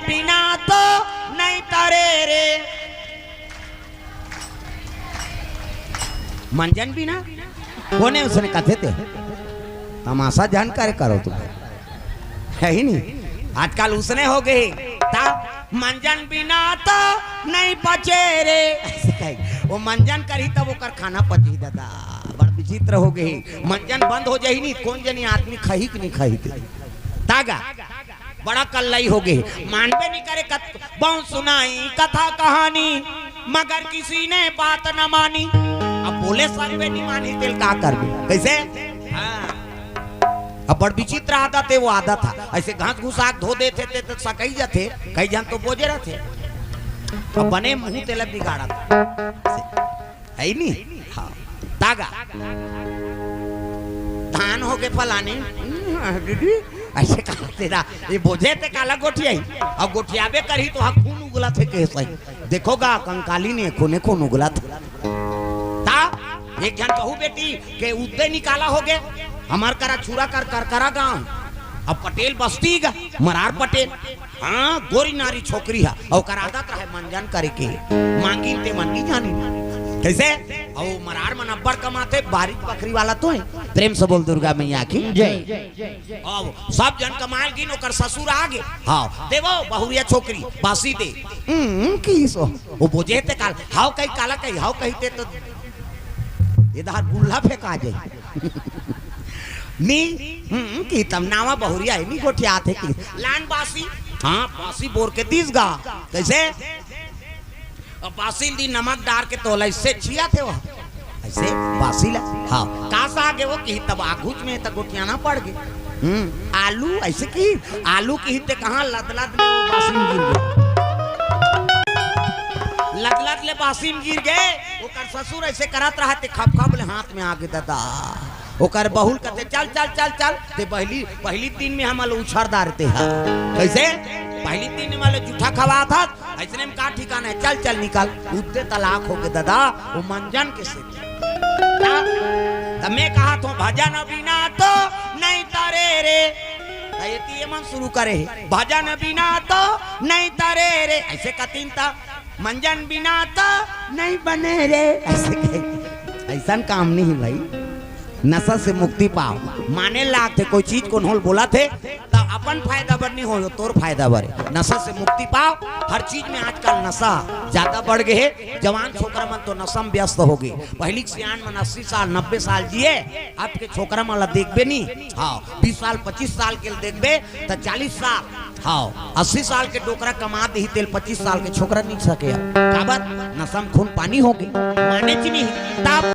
बिना तो नहीं तरे रे मंजन बिना कोने उसने कथे थे तमाशा जानकार करो तुम है ही नहीं। आजकल उसने हो गए ता मंजन बिना तो नहीं पचे रे वो मंजन करी तब वो कर खाना पची दादा बड़ विचित्र हो गई। मंजन बंद हो जाही नहीं कौन जनी आदमी खही कि नहीं खही तागा बड़ा कल्लाई हो गए। मानवे नहीं करे बहुत सुनाई कथा कहानी मगर किसी ने बात न मानी। अब बोले सर्वे नहीं मानी दिल का कर कैसे अब बड़ विचित्र आदत है वो आदत था ऐसे घास घूस आग धो देते थे तो सकई जाते कई जान तो बोझे रहते अब बने मुंह तेल बिगाड़ा है नहीं। हाँ तागा धान हो गए फलाने ऐसे कहा तेरा ये बोझे ते काला गोठिया और गोठियाबे करी तो हाँ खून उगला थे कैसे देखोगा कंकाली ने खून उगला था ता एक जन कहू बेटी के उद्दे निकाला हो गए हमार करा छुरा कर करा गांव अब पटेल बस्ती गा मरार पटेल हाँ गोरी नारी छोकरी है और कर आदत रहे मंजन करे के मांगी ते मन की जानी कैसे और मरार मन अब्बड़ कमाते बारिश बकरी वाला तो है प्रेम से बोल दुर्गा मैया की जय। अब सब जन कमाल गिन ओकर ससुर आगे हाँ देवो बहुरिया छोकरी बासी दे की सो वो बोझे ते काल हाउ कई काला कई हाउ कहीते तो इधर बुल्ला फेंका जाए नी की तम नावा बहुरिया है नी गोठिया थे की लान बासी हाँ बासी बोर के तीस गा कैसे बासी दी नमक डाल के तोला इससे छिया थे वो ऐसे बासी ला हाँ कासा आगे वो की तब आगुच में तक गोठिया ना पड़ गए आलू ऐसे की आलू की हिते कहाँ लदलद में वो बासी गिर गए लदलद ले बासी गिर गए वो कर ससुर ऐसे करत रहा थे खप खप ले हाथ में आगे दादा ओकर बहुल कहते चल चल चल चल ते पहली दिन में हम उछड़दार थे कैसे पहली दिन में वाले जूठा खवा था ऐसे में का ठिकाना है चल चल निकाल उद्दे तलाक हो गए दादा वो मंजन के से मैं कहा तो भजन बिना तो नहीं तरे रे ये मन शुरू करे भजन बिना तो नहीं तरे रे ऐसे कतीन था मंजन बिना तो नहीं बने रे ऐसा काम नहीं भाई। नशा से मुक्ति पाओ माने लाग थे कोई चीज को नोल बोला थे तो अपन फायदा बर नहीं हो तोर फायदा बर नशा से मुक्ति पाओ। हर चीज में आजकल नशा ज्यादा बढ़ गए जवान छोकरा मन तो नशा में व्यस्त हो गए। पहली सियान मन 80 साल 90 साल जिए आपके छोकरा मन देखबे नहीं हाँ 20 साल 25 साल के देखबे तो 40 साल हाँ 80 साल के डोकरा कमा दे तेल 25 साल के छोकरा नहीं सके काबर नशा में खून पानी हो गए माने नहीं।